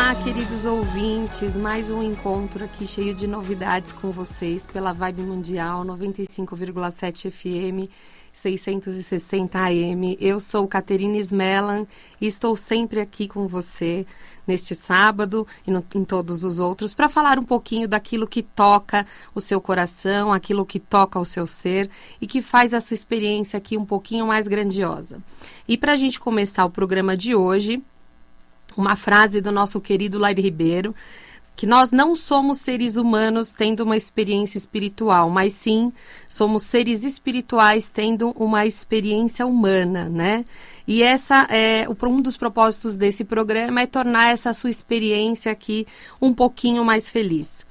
Olá, queridos ouvintes, mais um encontro aqui cheio de novidades com vocês pela Vibe Mundial 95,7 FM, 660 AM. Eu sou Caterine Smellan e estou sempre aqui com você neste sábado e em todos os outros para falar um pouquinho daquilo que toca o seu coração, aquilo que toca o seu ser e que faz a sua experiência aqui um pouquinho mais grandiosa. E para a gente começar o programa de hoje, uma frase do nosso querido Lair Ribeiro, que nós não somos seres humanos tendo uma experiência espiritual, mas sim somos seres espirituais tendo uma experiência humana, né? E um dos propósitos desse programa é tornar essa sua experiência aqui um pouquinho mais feliz.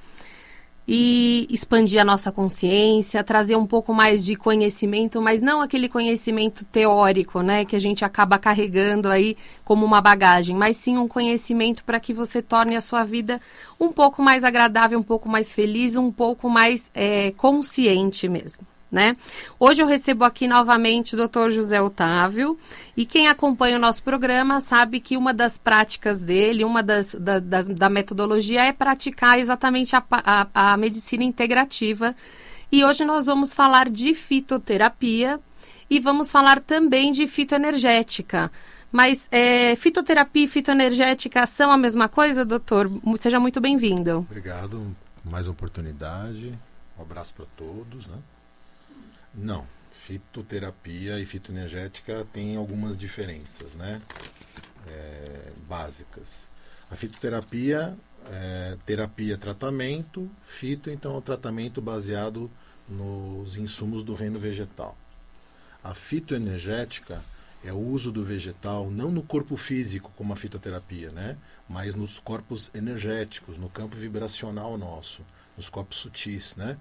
E expandir a nossa consciência, trazer um pouco mais de conhecimento, mas não aquele conhecimento teórico, né, que a gente acaba carregando aí como uma bagagem, mas sim um conhecimento para que você torne a sua vida um pouco mais agradável, um pouco mais feliz, um pouco mais consciente mesmo, né? Hoje eu recebo aqui novamente o Dr. José Otávio, e quem acompanha o nosso programa sabe que uma das práticas dele, da metodologia é praticar exatamente a medicina integrativa, e hoje nós vamos falar de fitoterapia e vamos falar também de fitoenergética. Mas fitoterapia e fitoenergética são a mesma coisa, doutor? Seja muito bem-vindo. Obrigado, mais uma oportunidade, um abraço para todos, né? Não, fitoterapia e fitoenergética têm algumas diferenças, né? Básicas. A fitoterapia terapia, tratamento, fito, então, é o tratamento baseado nos insumos do reino vegetal. A fitoenergética é o uso do vegetal não no corpo físico, como a fitoterapia, né? Mas nos corpos energéticos, no campo vibracional nosso, nos corpos sutis, né?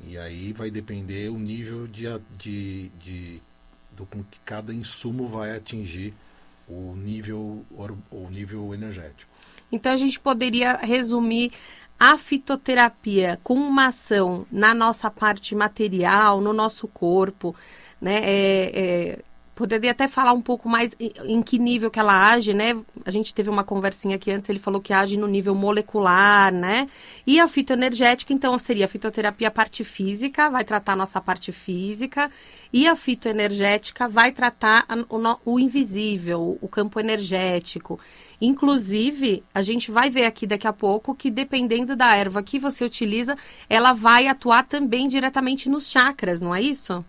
E aí vai depender o nível do com que cada insumo vai atingir o nível energético. Então a gente poderia resumir a fitoterapia com uma ação na nossa parte material, no nosso corpo, né? Poderia até falar um pouco mais em que nível que ela age, né? A gente teve uma conversinha aqui antes, ele falou que age no nível molecular, né? E a fitoenergética, então, seria a fitoterapia a parte física, vai tratar a nossa parte física, e a fitoenergética vai tratar o invisível, o campo energético. Inclusive, a gente vai ver aqui daqui a pouco que, dependendo da erva que você utiliza, ela vai atuar também diretamente nos chakras, não é isso?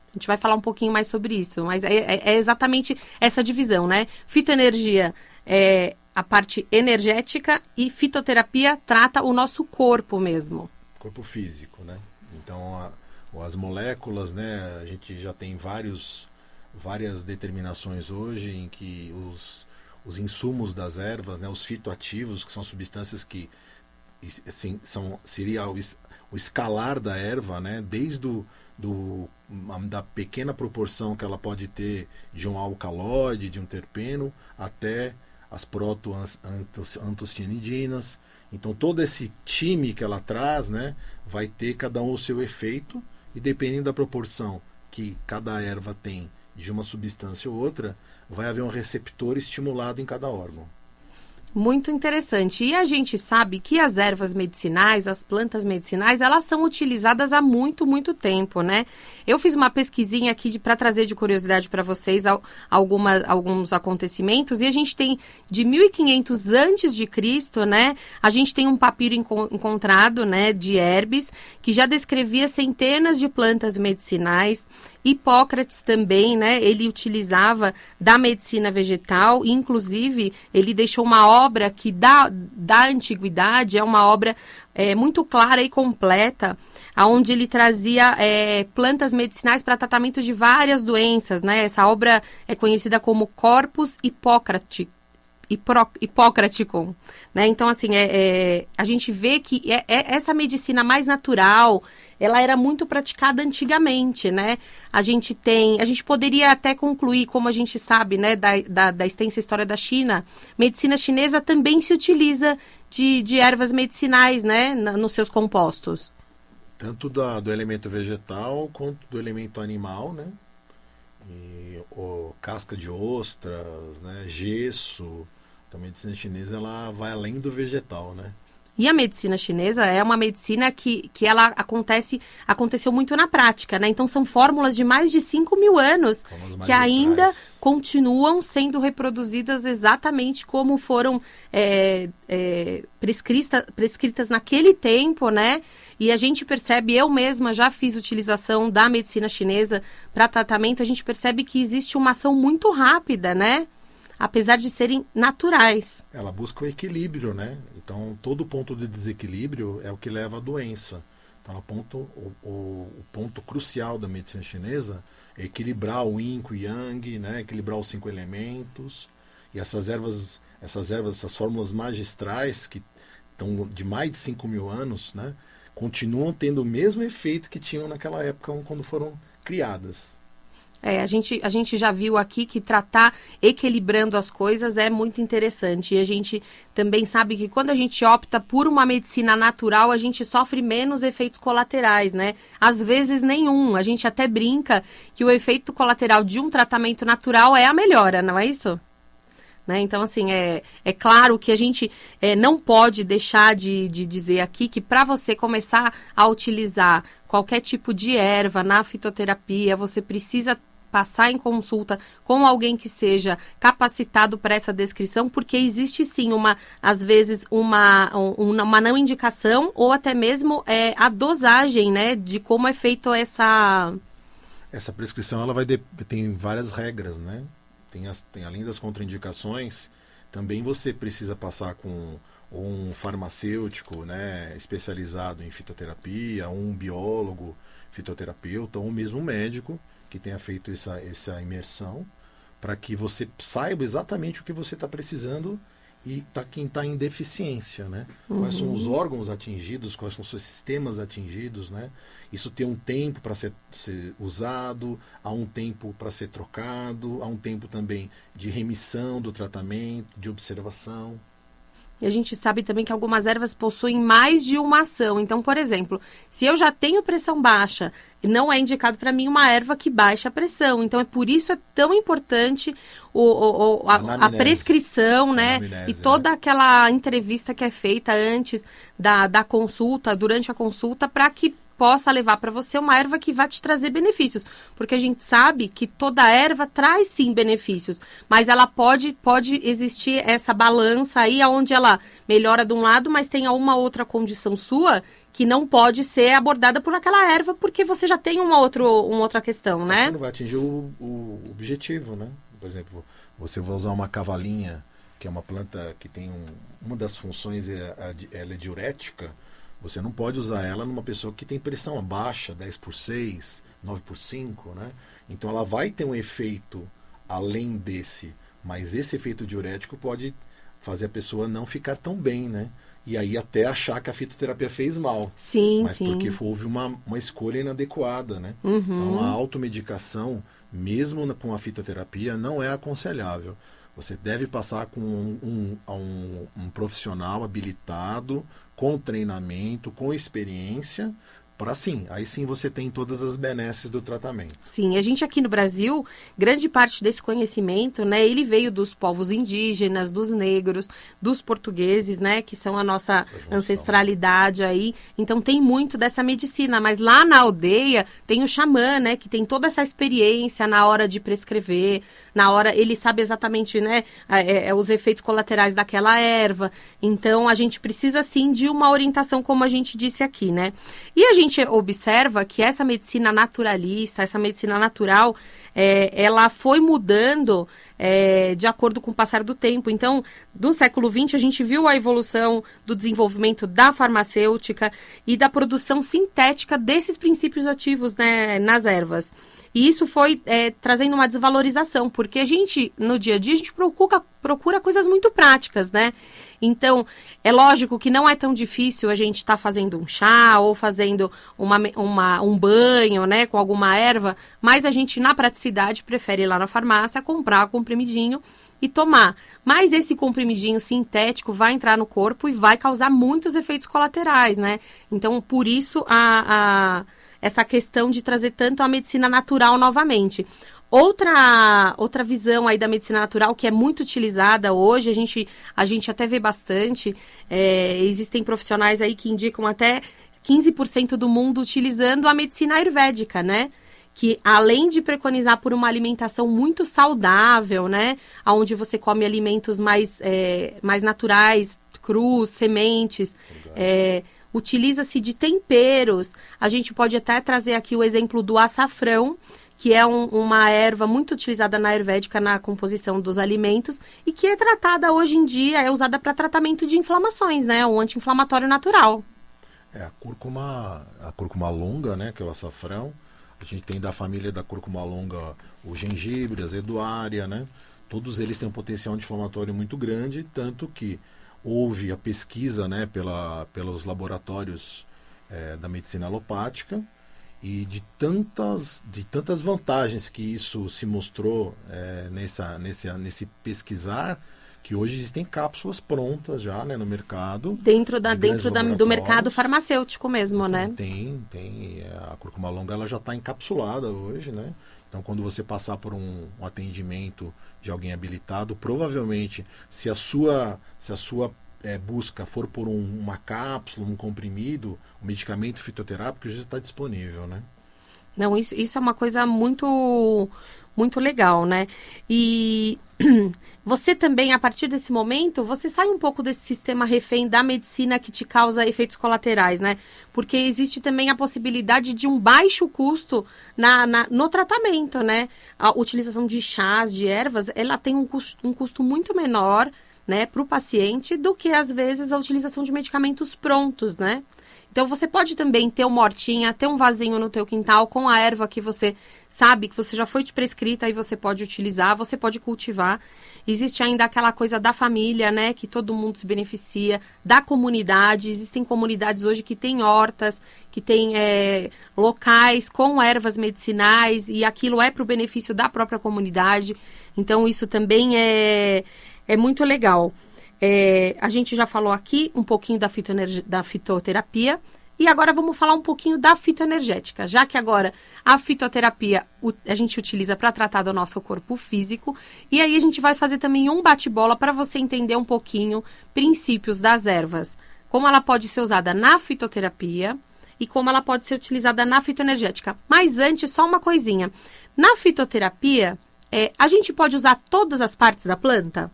A gente vai falar um pouquinho mais sobre isso, mas é exatamente essa divisão, né? Fitoenergia é a parte energética e fitoterapia trata o nosso corpo mesmo. Corpo físico, né? Então, as moléculas, né? A gente já tem várias determinações hoje em que os insumos das ervas, né? Os fitoativos, que são substâncias que assim, seria o escalar da erva, né? Desde da pequena proporção que ela pode ter de um alcaloide, de um terpeno, até as proto-antocianidinas. Então todo esse time que ela traz, né, vai ter cada um o seu efeito, e dependendo da proporção que cada erva tem de uma substância ou outra, vai haver um receptor estimulado em cada órgão. Muito interessante. E a gente sabe que as ervas medicinais, as plantas medicinais, elas são utilizadas há muito, muito tempo, né? Eu fiz uma pesquisinha aqui para trazer de curiosidade para vocês alguns acontecimentos, e a gente tem de 1500 antes de Cristo, né? A gente tem um papiro encontrado, né, de Herbes, que já descrevia centenas de plantas medicinais. Hipócrates também, né, ele utilizava da medicina vegetal, e inclusive ele deixou uma obra que da antiguidade é uma obra muito clara e completa, onde ele trazia plantas medicinais para tratamento de várias doenças, né? Essa obra é conhecida como Corpus Hippocraticum, né? Então, assim, a gente vê que essa medicina mais natural, ela era muito praticada antigamente, né? A gente poderia até concluir, como a gente sabe, né, da extensa história da China, medicina chinesa também se utiliza de ervas medicinais, né, nos seus compostos. Tanto do elemento vegetal quanto do elemento animal, né? Casca de ostras, né, gesso, Então a medicina chinesa ela vai além do vegetal, né? E a medicina chinesa é uma medicina que ela aconteceu muito na prática, né? Então são fórmulas de mais de 5.000 anos que ainda continuam sendo reproduzidas exatamente como foram prescritas naquele tempo, né? E a gente percebe, eu mesma já fiz utilização da medicina chinesa para tratamento, a gente percebe que existe uma ação muito rápida, né? Apesar de serem naturais. Ela busca o equilíbrio, né? Então, todo ponto de desequilíbrio é o que leva à doença. Então, o ponto crucial da medicina chinesa é equilibrar o yin com o yang, né? Equilibrar os 5 elementos. E essas fórmulas magistrais, que estão de mais de 5.000 anos, né? Continuam tendo o mesmo efeito que tinham naquela época quando foram criadas. A gente já viu aqui que tratar equilibrando as coisas é muito interessante. E a gente também sabe que quando a gente opta por uma medicina natural, a gente sofre menos efeitos colaterais, né? Às vezes nenhum. A gente até brinca que o efeito colateral de um tratamento natural é a melhora, não é isso? Né? Então, assim, é claro que a gente não pode deixar de dizer aqui que para você começar a utilizar qualquer tipo de erva na fitoterapia, você precisa passar em consulta com alguém que seja capacitado para essa descrição, porque existe sim às vezes uma não indicação ou até mesmo a dosagem, né, de como é feito essa prescrição. Ela tem várias regras, né? Tem além das contraindicações, também você precisa passar com um farmacêutico, né, especializado em fitoterapia, um biólogo, fitoterapeuta, ou mesmo um médico que tenha feito essa imersão, para que você saiba exatamente o que você está precisando e quem está em deficiência, né? Quais são os órgãos atingidos, quais são os sistemas atingidos, né? Isso tem um tempo para ser usado, há um tempo para ser trocado, há um tempo também de remissão do tratamento, de observação. E a gente sabe também que algumas ervas possuem mais de uma ação. Então, por exemplo, se eu já tenho pressão baixa, não é indicado para mim uma erva que baixa a pressão. Então, por isso é tão importante a prescrição, né? E toda aquela entrevista que é feita antes da consulta, durante a consulta, para que possa levar para você uma erva que vai te trazer benefícios. Porque a gente sabe que toda erva traz sim benefícios, mas ela pode existir essa balança aí onde ela melhora de um lado, mas tem uma outra condição sua que não pode ser abordada por aquela erva, porque você já tem uma outra questão, né? Você não vai atingir o objetivo, né? Por exemplo, você vai usar uma cavalinha, que é uma planta que tem uma das funções, ela é diurética. Você não pode usar ela numa pessoa que tem pressão baixa, 10/6, 9/5, né? Então ela vai ter um efeito além desse, mas esse efeito diurético pode fazer a pessoa não ficar tão bem, né? E aí até achar que a fitoterapia fez mal. Sim, mas sim. Porque houve uma escolha inadequada, né? Então a automedicação, mesmo com a fitoterapia, não é aconselhável. Você deve passar com um profissional habilitado, com treinamento, com experiência, para aí sim você tem todas as benesses do tratamento. Sim, a gente aqui no Brasil, grande parte desse conhecimento, né, ele veio dos povos indígenas, dos negros, dos portugueses, né, que são a nossa ancestralidade aí. Então tem muito dessa medicina, mas lá na aldeia tem o xamã, né, que tem toda essa experiência na hora de prescrever, na hora ele sabe exatamente, né, os efeitos colaterais daquela erva. Então a gente precisa sim de uma orientação, como a gente disse aqui, né? E a gente observa que essa medicina naturalista, essa medicina natural, ela foi mudando de acordo com o passar do tempo. Então, no século XX, a gente viu a evolução do desenvolvimento da farmacêutica e da produção sintética desses princípios ativos, né, nas ervas. E isso foi trazendo uma desvalorização, porque a gente, no dia a dia, a gente procura coisas muito práticas, né? Então, é lógico que não é tão difícil a gente estar fazendo um chá ou fazendo um banho, né, com alguma erva, mas a gente, na praticidade, prefere ir lá na farmácia, comprar comprimidinho e tomar. Mas esse comprimidinho sintético vai entrar no corpo e vai causar muitos efeitos colaterais, né? Então, por isso, essa questão de trazer tanto a medicina natural novamente. Outra visão aí da medicina natural que é muito utilizada hoje, a gente até vê bastante, existem profissionais aí que indicam até 15% do mundo utilizando a medicina ayurvédica, né? Que além de preconizar por uma alimentação muito saudável, né? Onde você come alimentos mais naturais, crus, sementes, utiliza-se de temperos. A gente pode até trazer aqui o exemplo do açafrão, que é uma erva muito utilizada na Ayurvédica na composição dos alimentos e que é tratada hoje em dia, é usada para tratamento de inflamações, né? Um anti-inflamatório natural. A cúrcuma longa, né? Que é o açafrão. A gente tem da família da cúrcuma longa o gengibre, a azeduária, né? Todos eles têm um potencial anti-inflamatório muito grande, tanto que houve a pesquisa, né, pelos laboratórios da medicina alopática, e de tantas vantagens que isso se mostrou nesse pesquisar, que hoje existem cápsulas prontas já, né, no mercado. Dentro do mercado farmacêutico mesmo, então, né? Tem. A cúrcuma longa ela já está encapsulada hoje, né? Então, quando você passar por um atendimento de alguém habilitado, provavelmente, se a sua busca for por uma cápsula, um comprimido, um medicamento fitoterápico já está disponível, né? Não, isso é uma coisa muito, muito legal, né? E você também, a partir desse momento, você sai um pouco desse sistema refém da medicina que te causa efeitos colaterais, né? Porque existe também a possibilidade de um baixo custo no tratamento, né? A utilização de chás, de ervas, ela tem um custo muito menor, né, para o paciente do que, às vezes, a utilização de medicamentos prontos, né? Então, você pode também ter uma hortinha, ter um vasinho no teu quintal com a erva que você sabe, que você já foi te prescrita e você pode utilizar, você pode cultivar. Existe ainda aquela coisa da família, né, que todo mundo se beneficia, da comunidade. Existem comunidades hoje que têm hortas, que têm locais com ervas medicinais e aquilo é para o benefício da própria comunidade. Então, isso também é muito legal. A gente já falou aqui um pouquinho da fitoterapia e agora vamos falar um pouquinho da fitoenergética, já que agora a fitoterapia a gente utiliza para tratar do nosso corpo físico e aí a gente vai fazer também um bate-bola para você entender um pouquinho princípios das ervas, como ela pode ser usada na fitoterapia e como ela pode ser utilizada na fitoenergética. Mas antes, só uma coisinha. Na fitoterapia, a gente pode usar todas as partes da planta?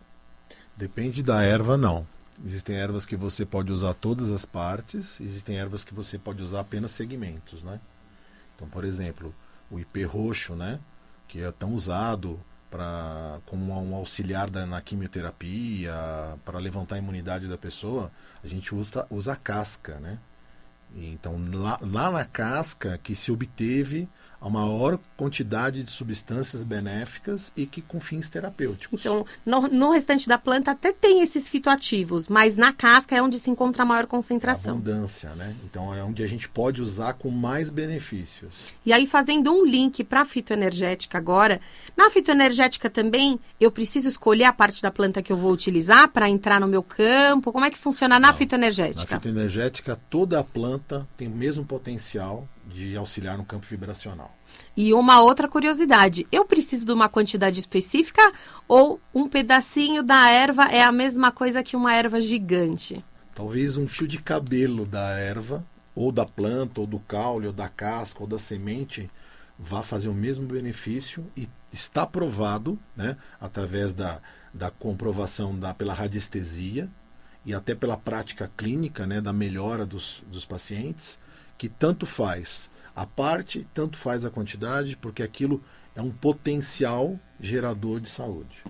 Depende da erva, não. Existem ervas que você pode usar todas as partes, existem ervas que você pode usar apenas segmentos, né? Então, por exemplo, o ipê roxo, né, que é tão usado como um auxiliar na quimioterapia, para levantar a imunidade da pessoa, a gente usa a casca, né? E então, lá na casca que se obteve a maior quantidade de substâncias benéficas e que com fins terapêuticos. Então, no restante da planta até tem esses fitoativos, mas na casca é onde se encontra a maior concentração. A abundância, né? Então é onde a gente pode usar com mais benefícios. E aí, fazendo um link para a fitoenergética agora, na fitoenergética também eu preciso escolher a parte da planta que eu vou utilizar para entrar no meu campo? Como é que funciona na fitoenergética? Na fitoenergética, toda a planta tem o mesmo potencial de auxiliar no campo vibracional. E uma outra curiosidade, eu preciso de uma quantidade específica ou um pedacinho da erva é a mesma coisa que uma erva gigante? Talvez um fio de cabelo da erva, ou da planta, ou do caule, ou da casca, ou da semente, vá fazer o mesmo benefício e está provado, né, através da comprovação pela radiestesia e até pela prática clínica, né, da melhora dos pacientes, que tanto faz a parte, tanto faz a quantidade, porque aquilo é um potencial gerador de saúde.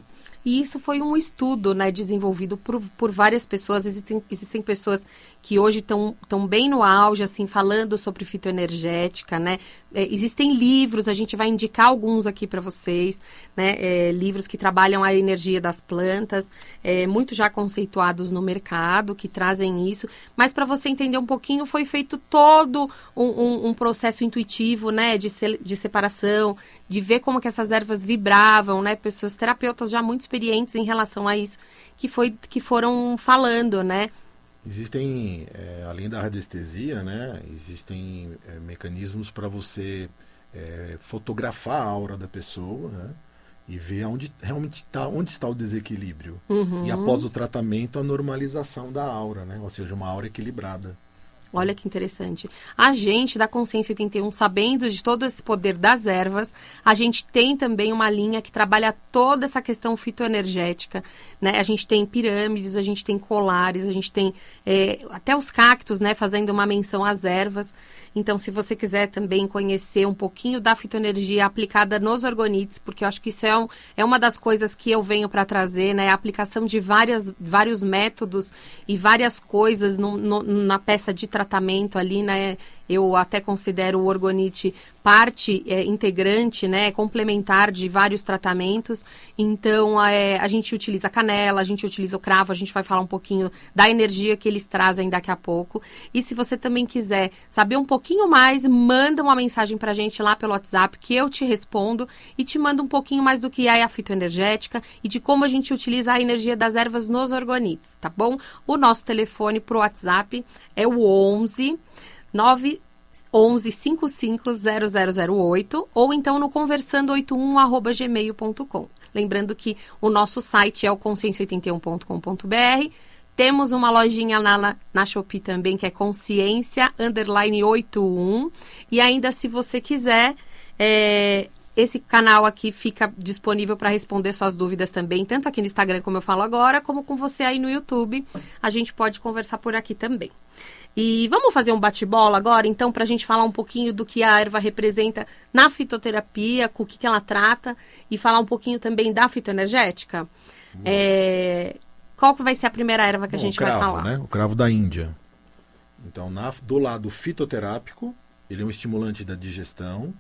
E isso foi um estudo, né, desenvolvido por várias pessoas. Existem pessoas que hoje estão bem no auge, assim, falando sobre fitoenergética, né? Existem livros, a gente vai indicar alguns aqui para vocês, né? Livros que trabalham a energia das plantas, muito já conceituados no mercado, que trazem isso. Mas para você entender um pouquinho, foi feito todo um processo intuitivo, né? De separação, de ver como que essas ervas vibravam, né? Pessoas terapeutas já muito experientes em relação a isso, que foram falando, né? Existem, além da radiestesia, né, existem mecanismos para você fotografar a aura da pessoa, né? E ver onde realmente está o desequilíbrio. Uhum. E após o tratamento, a normalização da aura, né? Ou seja, uma aura equilibrada. Olha que interessante. A gente da Consciência 81, sabendo de todo esse poder das ervas, a gente tem também uma linha que trabalha toda essa questão fitoenergética, né? A gente tem pirâmides, a gente tem colares, a gente tem até os cactos, né? Fazendo uma menção às ervas. Então, se você quiser também conhecer um pouquinho da fitoenergia aplicada nos orgonites, porque eu acho que isso é uma das coisas que eu venho para trazer, né? A aplicação de vários métodos e várias coisas na peça de tratamento ali, né? Eu até considero o orgonite parte integrante, né, complementar de vários tratamentos. Então, a gente utiliza canela, a gente utiliza o cravo, a gente vai falar um pouquinho da energia que eles trazem daqui a pouco. E se você também quiser saber um pouquinho mais, manda uma mensagem pra gente lá pelo WhatsApp, que eu te respondo e te mando um pouquinho mais do que é a fitoenergética e de como a gente utiliza a energia das ervas nos orgonites, tá bom? O nosso telefone pro WhatsApp é o 11 550008 ou então no conversando81@gmail.com. Lembrando que o nosso site é o consciência81.com.br. Temos uma lojinha na Shopee também, que é consciência_81. E ainda, se você quiser, esse canal aqui fica disponível para responder suas dúvidas também, tanto aqui no Instagram, como eu falo agora, como com você aí no YouTube. A gente pode conversar por aqui também. E vamos fazer um bate-bola agora, então, para a gente falar um pouquinho do que a erva representa na fitoterapia, com o que ela trata, e falar um pouquinho também da fitoenergética. Qual que vai ser a primeira erva que a gente vai falar? Né? O cravo da Índia. Então, do lado fitoterápico, ele é um estimulante da digestão,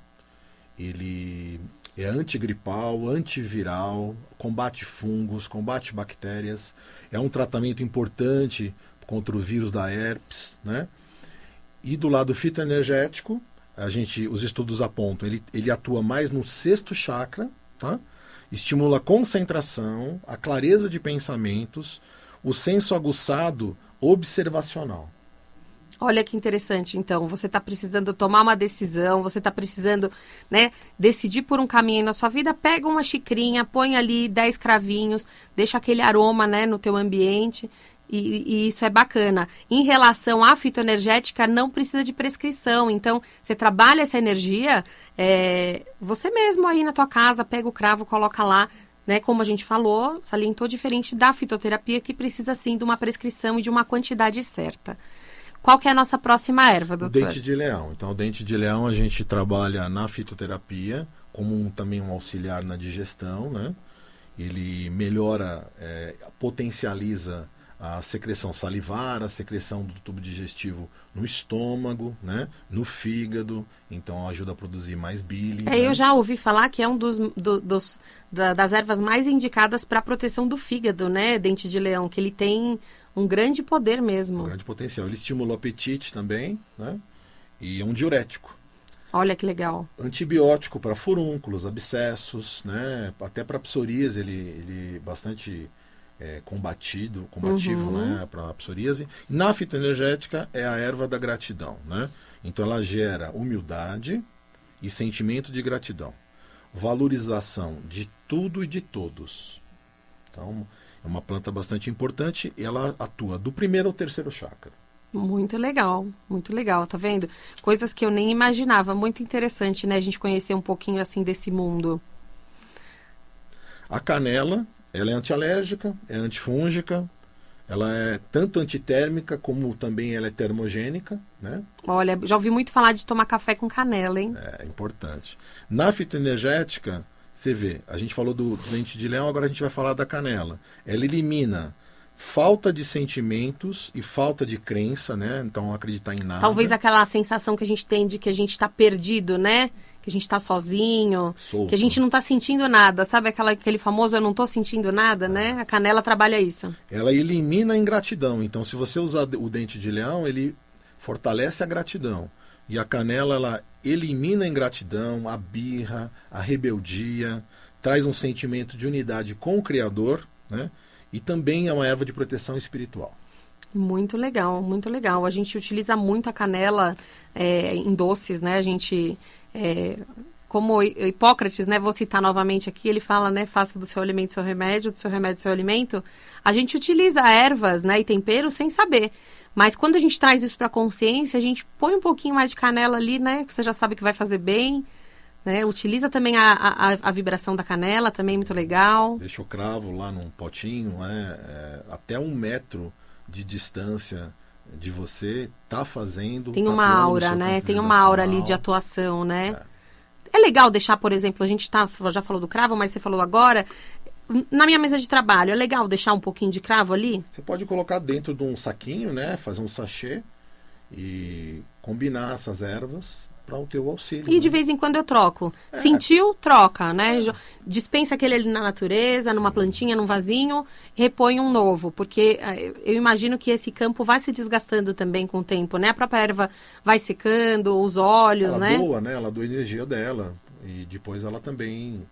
ele é antigripal, antiviral, combate fungos, combate bactérias, é um tratamento importante contra o vírus da herpes, né? E do lado fitoenergético, os estudos apontam, ele atua mais no sexto chakra, tá? Estimula a concentração, a clareza de pensamentos, o senso aguçado observacional. Olha que interessante, então, você está precisando tomar uma decisão, você está precisando, né, decidir por um caminho na sua vida, pega uma xicrinha, põe ali 10 cravinhos, deixa aquele aroma, né, no teu ambiente. E isso é bacana. Em relação à fitoenergética, não precisa de prescrição. Então, você trabalha essa energia, você mesmo aí na tua casa, pega o cravo, coloca lá, né? Como a gente falou, salientou, diferente da fitoterapia, que precisa sim de uma prescrição e de uma quantidade certa. Qual que é a nossa próxima erva, doutor? O dente de leão. Então, o dente de leão a gente trabalha na fitoterapia, como também um auxiliar na digestão, né? Ele melhora, potencializa a secreção salivar, a secreção do tubo digestivo no estômago, né, no fígado, então ajuda a produzir mais bile. Né? Eu já ouvi falar que é um das ervas mais indicadas para a proteção do fígado, né, dente de leão, que ele tem um grande poder mesmo. Um grande potencial. Ele estimula o apetite também, né, e é um diurético. Olha que legal. Antibiótico para furúnculos, abscessos, né, até para psoríase, ele bastante combativo, né, para a psoríase. Na fitoenergética é a erva da gratidão, né? Então ela gera humildade e sentimento de gratidão, valorização de tudo e de todos. Então é uma planta bastante importante e ela atua do primeiro ao terceiro chakra. Muito legal, tá vendo? Coisas que eu nem imaginava, muito interessante, né? A gente conhecer um pouquinho assim desse mundo. A canela, ela é antialérgica, é antifúngica, ela é tanto antitérmica como também ela é termogênica, né? Olha, já ouvi muito falar de tomar café com canela, hein? É importante. Na fitoenergética, você vê, a gente falou do dente de leão, agora a gente vai falar da canela. Ela elimina falta de sentimentos e falta de crença, né? Então, acreditar em nada. Talvez aquela sensação que a gente tem de que a gente está perdido, né? Que a gente está sozinho, solto. Que a gente não está sentindo nada. Sabe aquele famoso eu não estou sentindo nada, né? A canela trabalha isso. Ela elimina a ingratidão. Então, se você usar o dente de leão, ele fortalece a gratidão. E a canela, ela elimina a ingratidão, a birra, a rebeldia, traz um sentimento de unidade com o Criador, né? E também é uma erva de proteção espiritual. Muito legal, muito legal. A gente utiliza muito a canela em doces, né? A gente, como Hipócrates, né? Vou citar novamente aqui, ele fala, né? Faça do seu alimento seu remédio, do seu remédio seu alimento. A gente utiliza ervas, né? E temperos sem saber. Mas quando a gente traz isso para a consciência, a gente põe um pouquinho mais de canela ali, né? Que você já sabe que vai fazer bem. Né? Utiliza também a vibração da canela, também muito legal. Deixa o cravo lá num potinho, até 1 metro de distância de você, tá fazendo... Tem uma aura, né? Tem uma aura ali de atuação, né? É legal deixar, por exemplo, a gente já falou do cravo, mas você falou agora, na minha mesa de trabalho, é legal deixar um pouquinho de cravo ali? Você pode colocar dentro de um saquinho, né? Fazer um sachê e combinar essas ervas para o teu auxílio. E de vez em quando eu troco. Sentiu, troca, né? Dispensa aquele ali na natureza, numa plantinha, num vasinho, repõe um novo. Porque eu imagino que esse campo vai se desgastando também com o tempo, né? A própria erva vai secando, os óleos, ela né? Doa, né? Ela doa energia dela. E depois ela também,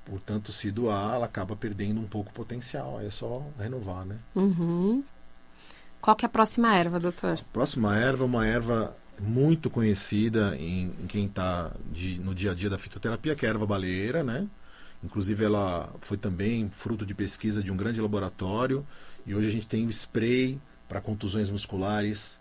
portanto, se doar, ela acaba perdendo um pouco o potencial. É só renovar, né? Uhum. Qual que é a próxima erva, doutor? A próxima erva é uma erva muito conhecida em quem está no dia a dia da fitoterapia, que é a erva baleeira, né? Inclusive ela foi também fruto de pesquisa de um grande laboratório, e hoje a gente tem o spray para contusões musculares,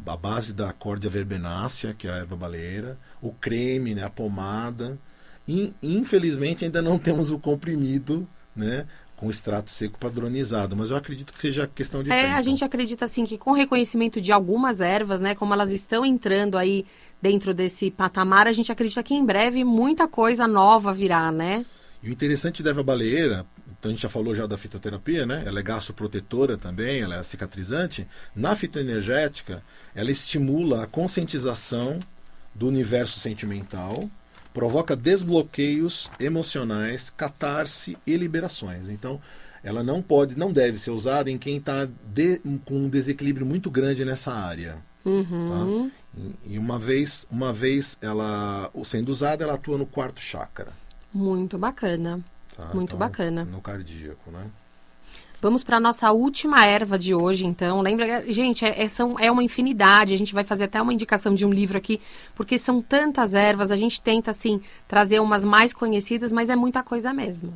a base da Cordia verbenácea, que é a erva baleeira, o creme, né, a pomada, e infelizmente ainda não temos o comprimido, né, com extrato seco padronizado, mas eu acredito que seja questão de tempo. A gente acredita assim que com o reconhecimento de algumas ervas, né, como elas estão entrando aí dentro desse patamar, a gente acredita que em breve muita coisa nova virá, né? E o interessante da erva baleeira, então a gente já falou já da fitoterapia, né? Ela é gastroprotetora também, ela é cicatrizante. Na fitoenergética, ela estimula a conscientização do universo sentimental, provoca desbloqueios emocionais, catarse e liberações. Então, ela não deve ser usada em quem está com um desequilíbrio muito grande nessa área. Uhum. Tá? E uma vez ela sendo usada, ela atua no 4º chakra. Muito bacana. Tá? Muito então, bacana. No cardíaco, né? Vamos para a nossa última erva de hoje, então. Lembra, gente, é uma infinidade. A gente vai fazer até uma indicação de um livro aqui, porque são tantas ervas. A gente tenta, assim, trazer umas mais conhecidas, mas é muita coisa mesmo.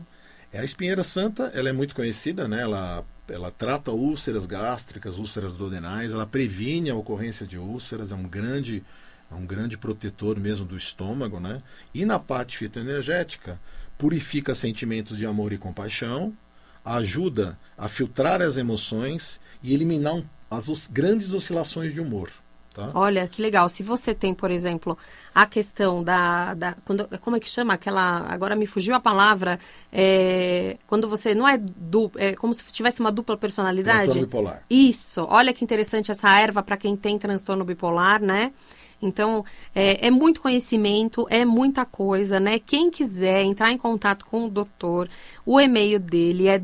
A espinheira santa, ela é muito conhecida, né? Ela trata úlceras gástricas, úlceras duodenais, ela previne a ocorrência de úlceras, é um grande protetor mesmo do estômago, né? E na parte fitoenergética, purifica sentimentos de amor e compaixão, ajuda a filtrar as emoções e eliminar as grandes oscilações de humor. Tá? Olha, que legal. Se você tem, por exemplo, a questão como é que chama? Agora me fugiu a palavra. Quando você não é como se tivesse uma dupla personalidade. Transtorno bipolar. Isso. Olha que interessante essa erva para quem tem transtorno bipolar, né? Então, é muito conhecimento, é muita coisa, né? Quem quiser entrar em contato com o doutor, o e-mail dele é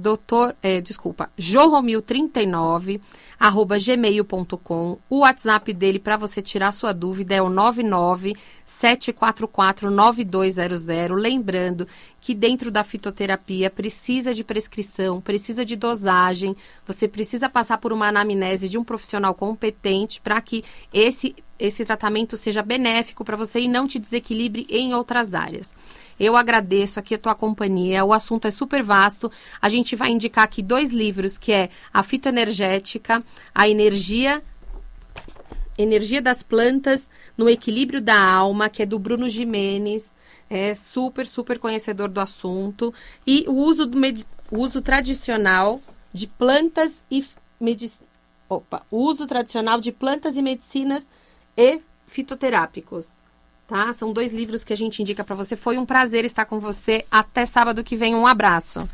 jorromil39@gmail.com. O WhatsApp dele, para você tirar sua dúvida, é o 997449200. Lembrando que dentro da fitoterapia precisa de prescrição, precisa de dosagem, você precisa passar por uma anamnese de um profissional competente para que esse tratamento seja benéfico para você e não te desequilibre em outras áreas. Eu agradeço aqui a tua companhia, o assunto é super vasto. A gente vai indicar aqui 2 livros, que é a fitoenergética, a energia das plantas no equilíbrio da alma, que é do Bruno Gimenez, é super, super conhecedor do assunto, e o uso tradicional de plantas e medicinas e fitoterápicos, tá? São 2 livros que a gente indica para você. Foi um prazer estar com você. Até sábado que vem. Um abraço.